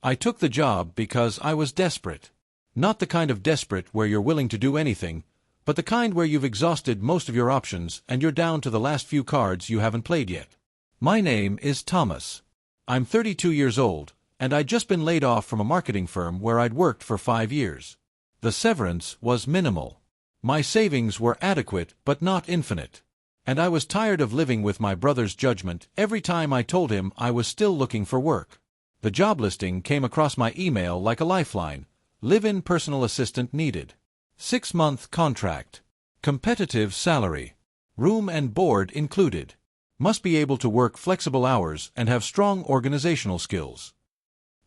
I took the job because I was desperate. Not the kind of desperate where you're willing to do anything, but the kind where you've exhausted most of your options and you're down to the last few cards you haven't played yet. My name is Thomas. I'm 32 years old, and I'd just been laid off from a marketing firm where I'd worked for 5 years. The severance was minimal. My savings were adequate but not infinite. And I was tired of living with my brother's judgment every time I told him I was still looking for work. The job listing came across my email like a lifeline. Live-in personal assistant needed. 6-month contract. Competitive salary. Room and board included. Must be able to work flexible hours and have strong organizational skills.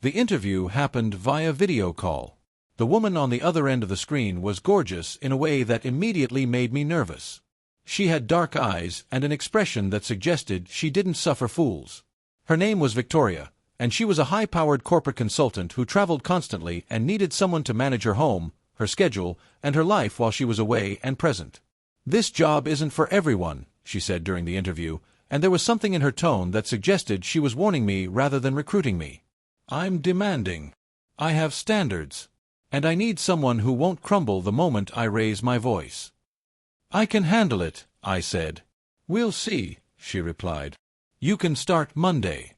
The interview happened via video call. The woman on the other end of the screen was gorgeous in a way that immediately made me nervous. She had dark eyes and an expression that suggested she didn't suffer fools. Her name was Victoria, and she was a high-powered corporate consultant who traveled constantly and needed someone to manage her home, her schedule, and her life while she was away and present. "This job isn't for everyone," she said during the interview, and there was something in her tone that suggested she was warning me rather than recruiting me. "I'm demanding. I have standards. And I need someone who won't crumble the moment I raise my voice." "I can handle it," I said. "We'll see," she replied. "You can start Monday."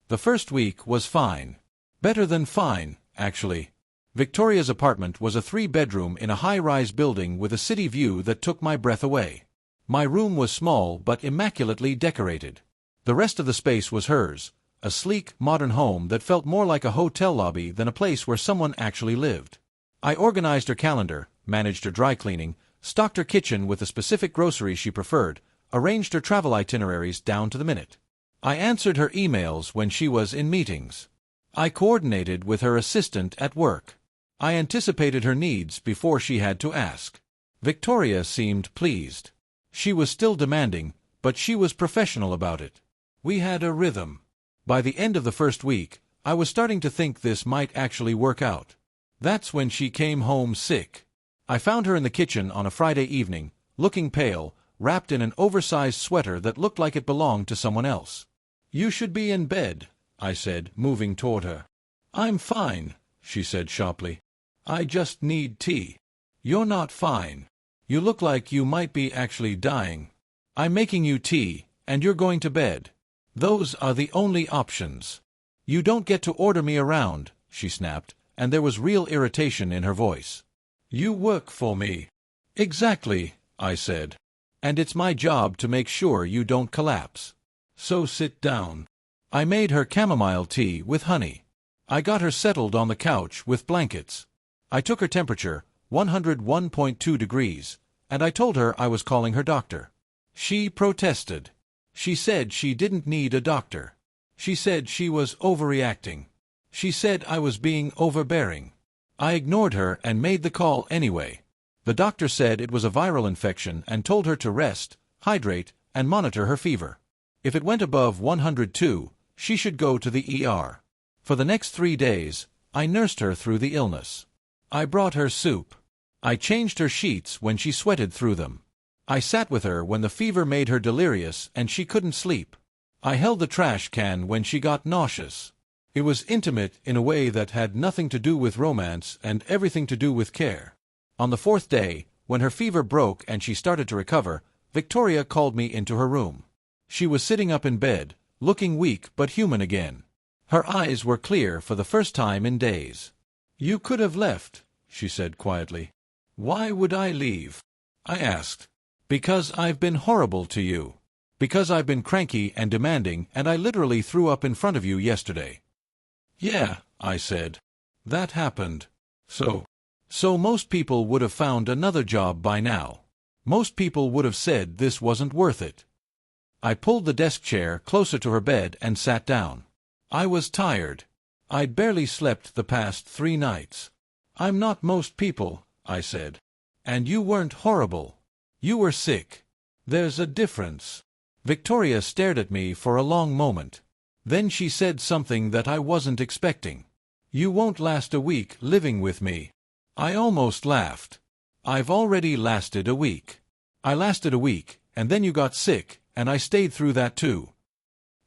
The first week was fine. Better than fine, actually. Victoria's apartment was a 3-bedroom in a high-rise building with a city view that took my breath away. My room was small but immaculately decorated. The rest of the space was hers. A sleek, modern home that felt more like a hotel lobby than a place where someone actually lived. I organized her calendar, managed her dry cleaning, stocked her kitchen with the specific groceries she preferred, arranged her travel itineraries down to the minute. I answered her emails when she was in meetings. I coordinated with her assistant at work. I anticipated her needs before she had to ask. Victoria seemed pleased. She was still demanding, but she was professional about it. We had a rhythm. By the end of the first week, I was starting to think this might actually work out. That's when she came home sick. I found her in the kitchen on a Friday evening, looking pale, wrapped in an oversized sweater that looked like it belonged to someone else. "You should be in bed," I said, moving toward her. "I'm fine," she said sharply. "I just need tea." "You're not fine. You look like you might be actually dying. I'm making you tea, and you're going to bed. Those are the only options." "You don't get to order me around," she snapped, and there was real irritation in her voice. "You work for me." "Exactly," I said. "And it's my job to make sure you don't collapse. So sit down." I made her chamomile tea with honey. I got her settled on the couch with blankets. I took her temperature, 101.2 degrees, and I told her I was calling her doctor. She protested. She said she didn't need a doctor. She said she was overreacting. She said I was being overbearing. I ignored her and made the call anyway. The doctor said it was a viral infection and told her to rest, hydrate, and monitor her fever. If it went above 102, she should go to the ER. For the next 3 days, I nursed her through the illness. I brought her soup. I changed her sheets when she sweated through them. I sat with her when the fever made her delirious and she couldn't sleep. I held the trash can when she got nauseous. It was intimate in a way that had nothing to do with romance and everything to do with care. On the 4th day, when her fever broke and she started to recover, Victoria called me into her room. She was sitting up in bed, looking weak but human again. Her eyes were clear for the first time in days. "You could have left," she said quietly. "Why would I leave?" I asked. "Because I've been horrible to you. Because I've been cranky and demanding, and I literally threw up in front of you yesterday." "Yeah," I said. "That happened. So most people would have found another job by now. Most people would have said this wasn't worth it." I pulled the desk chair closer to her bed and sat down. I was tired. I'd barely slept the past 3 nights. "I'm not most people," I said. "And you weren't horrible. You were sick. There's a difference." Victoria stared at me for a long moment. Then she said something that I wasn't expecting. "You won't last a week living with me." I almost laughed. "I've already lasted a week. I lasted a week, and then you got sick, and I stayed through that too."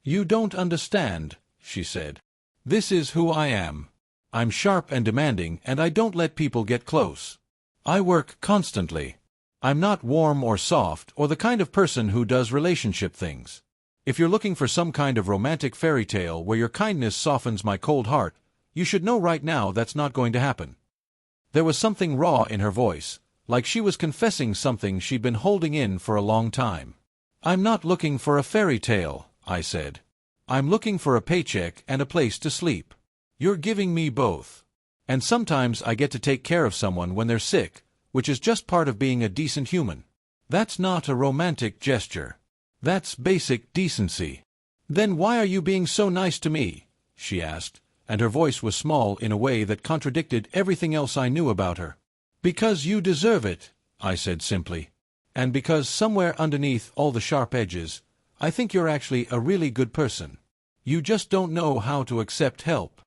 "You don't understand," she said. This is who I am. I'm sharp and demanding, and I don't let people get close. I work constantly. I'm not warm or soft or the kind of person who does relationship things. If you're looking for some kind of romantic fairy tale where your kindness softens my cold heart, you should know right now that's not going to happen." There was something raw in her voice, like she was confessing something she'd been holding in for a long time. "I'm not looking for a fairy tale," I said. "I'm looking for a paycheck and a place to sleep. You're giving me both. And sometimes I get to take care of someone when they're sick, which is just part of being a decent human. That's not a romantic gesture. That's basic decency." "Then why are you being so nice to me?" she asked, and her voice was small in a way that contradicted everything else I knew about her. "Because you deserve it," I said simply. "And because somewhere underneath all the sharp edges, I think you're actually a really good person. You just don't know how to accept help."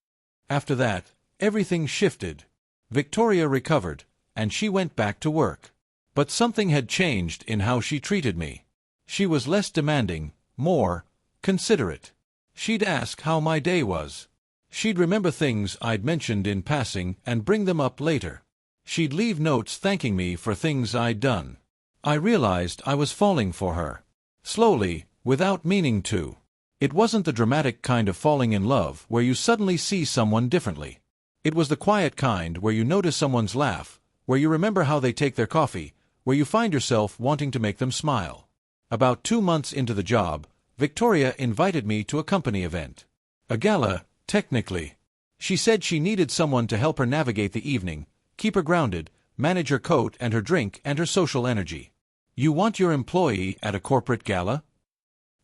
After that, everything shifted. Victoria recovered, and she went back to work. But something had changed in how she treated me. She was less demanding, more considerate. She'd ask how my day was. She'd remember things I'd mentioned in passing and bring them up later. She'd leave notes thanking me for things I'd done. I realized I was falling for her. Slowly, without meaning to. It wasn't the dramatic kind of falling in love where you suddenly see someone differently. It was the quiet kind where you notice someone's laugh, where you remember how they take their coffee, where you find yourself wanting to make them smile. About 2 months into the job, Victoria invited me to a company event. A gala, technically. She said she needed someone to help her navigate the evening, keep her grounded, manage her coat and her drink and her social energy. "You want your employee at a corporate gala?"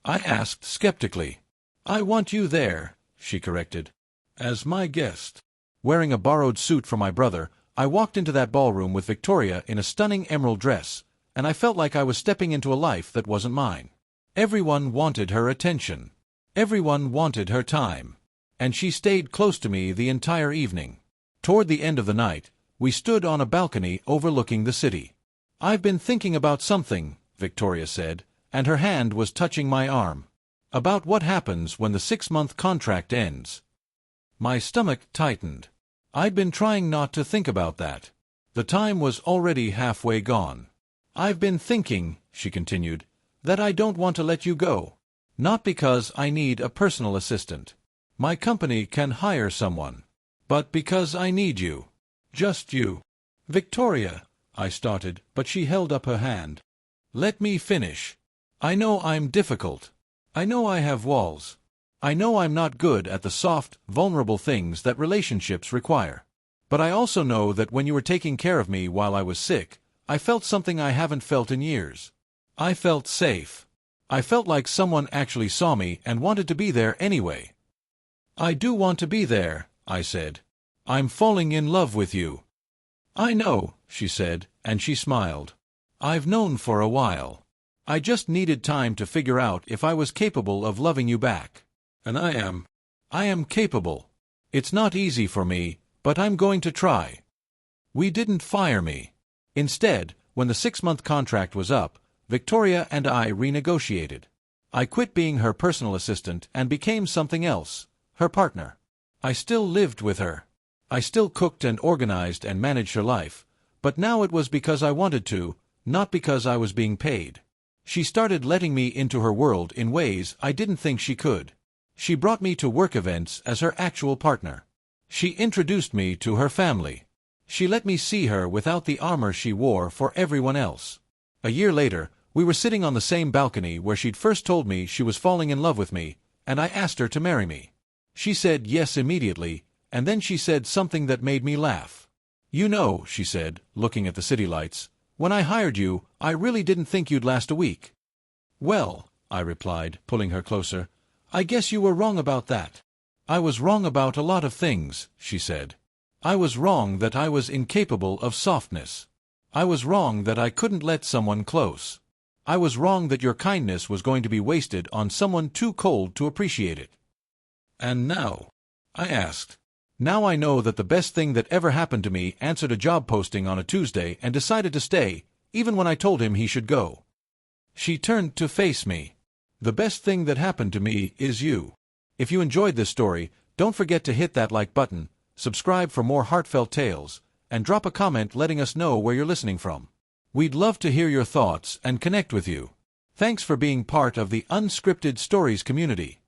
I asked skeptically. "I want you there," she corrected. "As my guest." Wearing a borrowed suit from my brother, I walked into that ballroom with Victoria in a stunning emerald dress, and I felt like I was stepping into a life that wasn't mine. Everyone wanted her attention. Everyone wanted her time. And she stayed close to me the entire evening. Toward the end of the night, we stood on a balcony overlooking the city. "I've been thinking about something," Victoria said, and her hand was touching my arm. "About what happens when the 6-month contract ends." My stomach tightened. I'd been trying not to think about that. The time was already halfway gone. "I've been thinking," she continued, "that I don't want to let you go. Not because I need a personal assistant. My company can hire someone. But because I need you. Just you." "Victoria," I started, but she held up her hand. "Let me finish. I know I'm difficult. I know I have walls. I know I'm not good at the soft, vulnerable things that relationships require. But I also know that when you were taking care of me while I was sick, I felt something I haven't felt in years. I felt safe. I felt like someone actually saw me and wanted to be there anyway." "I do want to be there," I said. "I'm falling in love with you." "I know," she said, and she smiled. "I've known for a while. I just needed time to figure out if I was capable of loving you back. And I am. I am capable. It's not easy for me, but I'm going to try." We didn't fire me. Instead, when the 6-month contract was up, Victoria and I renegotiated. I quit being her personal assistant and became something else, her partner. I still lived with her. I still cooked and organized and managed her life, but now it was because I wanted to, not because I was being paid. She started letting me into her world in ways I didn't think she could. She brought me to work events as her actual partner. She introduced me to her family. She let me see her without the armor she wore for everyone else. A year later, we were sitting on the same balcony where she'd first told me she was falling in love with me, and I asked her to marry me. She said yes immediately, and then she said something that made me laugh. "You know," she said, looking at the city lights, "when I hired you, I really didn't think you'd last a week." "Well," I replied, pulling her closer, "I guess you were wrong about that." "I was wrong about a lot of things," she said. "I was wrong that I was incapable of softness. I was wrong that I couldn't let someone close. I was wrong that your kindness was going to be wasted on someone too cold to appreciate it." "And now?" I asked. "Now I know that the best thing that ever happened to me answered a job posting on a Tuesday and decided to stay, even when I told him he should go." She turned to face me. "The best thing that happened to me is you." If you enjoyed this story, Don't forget to hit that like button, subscribe for more heartfelt tales, and drop a comment letting us know where you're listening from. We'd love to hear your thoughts and connect with you. Thanks for being part of the Unscripted Stories community.